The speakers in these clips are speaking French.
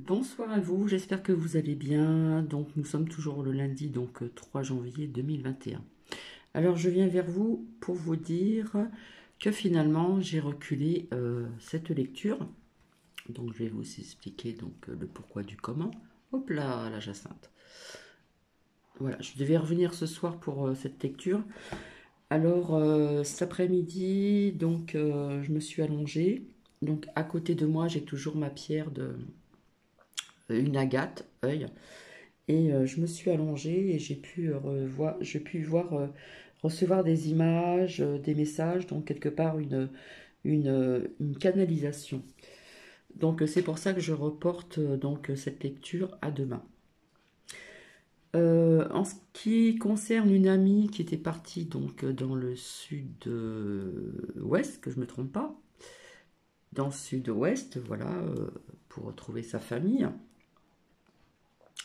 Bonsoir à vous, j'espère que vous allez bien. Donc nous sommes toujours le lundi, 3 janvier 2021. Alors je viens vers vous pour vous dire que finalement j'ai reculé cette lecture. Donc je vais vous expliquer le pourquoi du comment. Hop là, la Jacinthe. Voilà, je devais revenir ce soir pour cette lecture. Alors cet après-midi, je me suis allongée. Donc à côté de moi, j'ai toujours ma pierre de une agate, œil. Et je me suis allongée et j'ai pu voir, recevoir des images, des messages, donc quelque part une canalisation. Donc c'est pour ça que je reporte cette lecture à demain. En ce qui concerne une amie qui était partie dans le sud-ouest, que je ne me trompe pas, dans le sud-ouest, voilà, pour retrouver sa famille.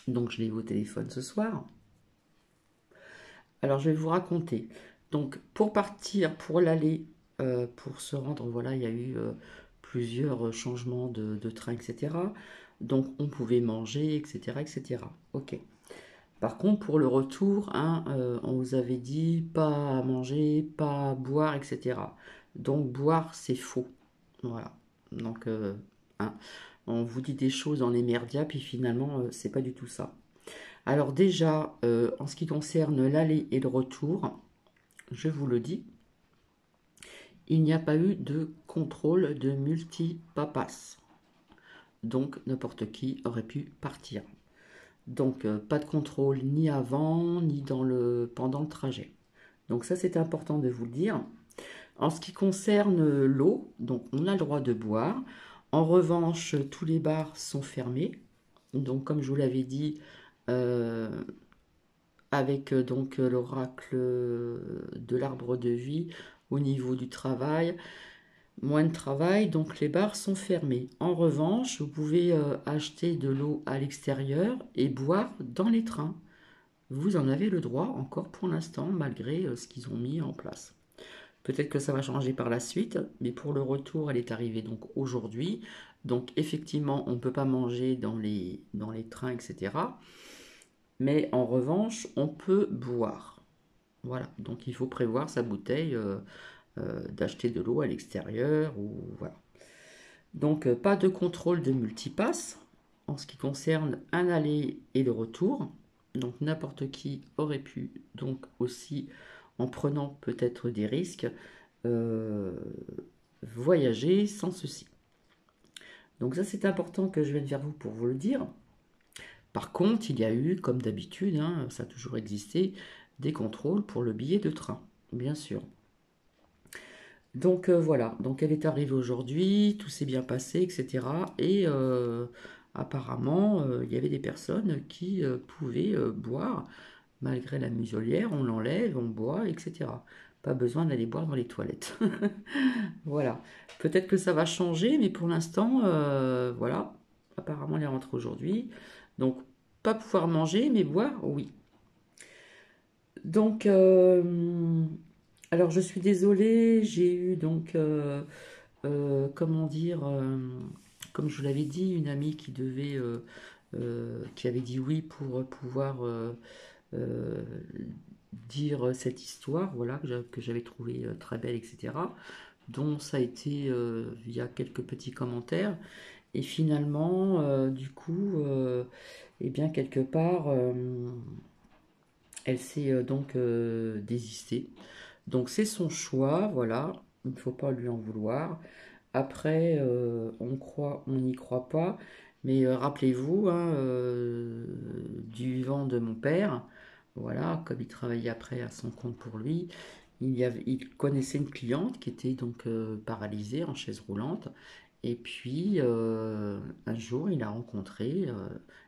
Donc je l'ai eu au téléphone ce soir. Alors, je vais vous raconter. Donc, pour partir, pour l'aller, pour se rendre, voilà, il y a eu plusieurs changements de train, etc. Donc, on pouvait manger, etc., etc. Ok. Par contre, pour le retour, hein, on vous avait dit pas à manger, pas à boire, etc. Donc, boire, c'est faux. Voilà. Donc, hein, on vous dit des choses dans les merdias, puis finalement, c'est pas du tout ça. Alors déjà, en ce qui concerne l'aller et le retour, je vous le dis, il n'y a pas eu de contrôle de multipapas. Donc n'importe qui aurait pu partir. Donc pas de contrôle ni avant, ni pendant le trajet. Donc ça c'est important de vous le dire. En ce qui concerne l'eau, donc on a le droit de boire. En revanche, tous les bars sont fermés. Donc comme je vous l'avais dit, euh, avec l'oracle de l'arbre de vie au niveau du travail. Moins de travail, donc les bars sont fermés. En revanche, vous pouvez acheter de l'eau à l'extérieur et boire dans les trains. Vous en avez le droit encore pour l'instant, malgré ce qu'ils ont mis en place. Peut-être que ça va changer par la suite, mais pour le retour, elle est arrivée donc aujourd'hui. Donc effectivement, on ne peut pas manger dans les trains, etc. Mais en revanche, on peut boire. Voilà, donc il faut prévoir sa bouteille, d'acheter de l'eau à l'extérieur ou voilà. Donc pas de contrôle de multipass en ce qui concerne un aller et le retour. Donc n'importe qui aurait pu donc aussi en prenant peut-être des risques euh, voyager sans ceci. Donc ça c'est important que je vienne vers vous pour vous le dire. Par contre, il y a eu, comme d'habitude, hein, ça a toujours existé, des contrôles pour le billet de train, bien sûr. Donc voilà, donc elle est arrivée aujourd'hui, tout s'est bien passé, etc. Et apparemment, il y avait des personnes qui pouvaient boire, malgré la muselière, on l'enlève, on boit, etc. Pas besoin d'aller boire dans les toilettes. Voilà. Peut-être que ça va changer, mais pour l'instant, voilà. Apparemment, elle est rentrée aujourd'hui. Donc, pas pouvoir manger, mais boire, oui. Donc, alors je suis désolée, j'ai eu comment dire, comme je vous l'avais dit, une amie qui avait dit oui pour pouvoir euh, dire cette histoire, voilà, que j'avais trouvée très belle, etc. Dont ça a été via quelques petits commentaires. Et finalement, eh bien, quelque part, elle s'est désistée. Donc c'est son choix, voilà, il ne faut pas lui en vouloir. Après, on croit, on n'y croit pas, mais rappelez-vous hein, du vivant de mon père, voilà, comme il travaillait après à son compte pour lui, il connaissait une cliente qui était paralysée en chaise roulante, et puis un jour il a rencontré,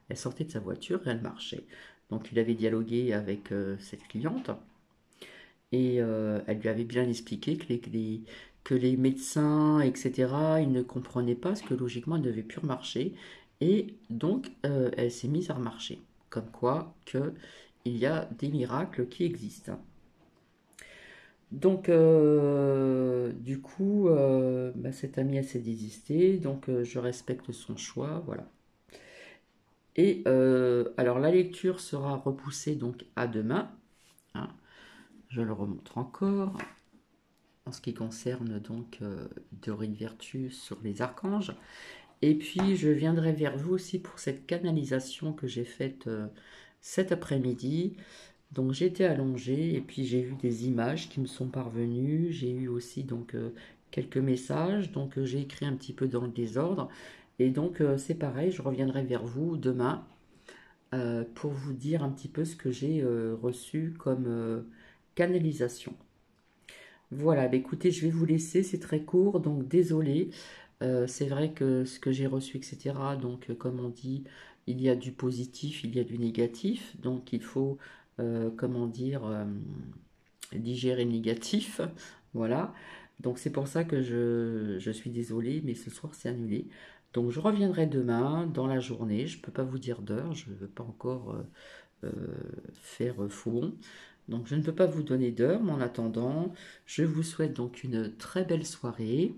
elle sortait de sa voiture et elle marchait. Donc il avait dialogué avec cette cliente, et elle lui avait bien expliqué que les médecins, etc., ils ne comprenaient pas ce que logiquement elle ne devait plus remarcher. Et donc, elle s'est mise à remarcher. Comme quoi, il y a des miracles qui existent. Donc, cette amie, elle s'est désistée. Donc, je respecte son choix. Voilà. Et alors la lecture sera repoussée donc à demain, hein. Je le remontre encore en ce qui concerne donc Dorine Virtus sur les archanges. Et puis je viendrai vers vous aussi pour cette canalisation que j'ai faite cet après-midi. Donc j'étais allongée et puis j'ai vu des images qui me sont parvenues. J'ai eu aussi donc quelques messages. Donc j'ai écrit un petit peu dans le désordre. Et donc c'est pareil, je reviendrai vers vous demain pour vous dire un petit peu ce que j'ai reçu comme canalisation. Voilà, bah écoutez, je vais vous laisser, c'est très court, donc désolé. C'est vrai que ce que j'ai reçu, etc., donc comme on dit, il y a du positif, il y a du négatif, donc il faut, comment dire, digérer le négatif, voilà. Donc c'est pour ça que je suis désolée, mais ce soir c'est annulé. Donc je reviendrai demain dans la journée, je ne peux pas vous dire d'heure, je ne veux pas encore faire fougon. Donc je ne peux pas vous donner d'heure, mais en attendant, je vous souhaite donc une très belle soirée.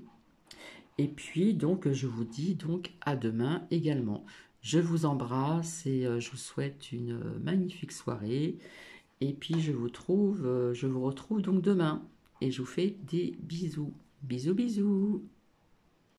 Et puis donc je vous dis donc à demain également. Je vous embrasse et je vous souhaite une magnifique soirée. Et puis je vous retrouve donc demain. Et je vous fais des bisous. Bisous bisous.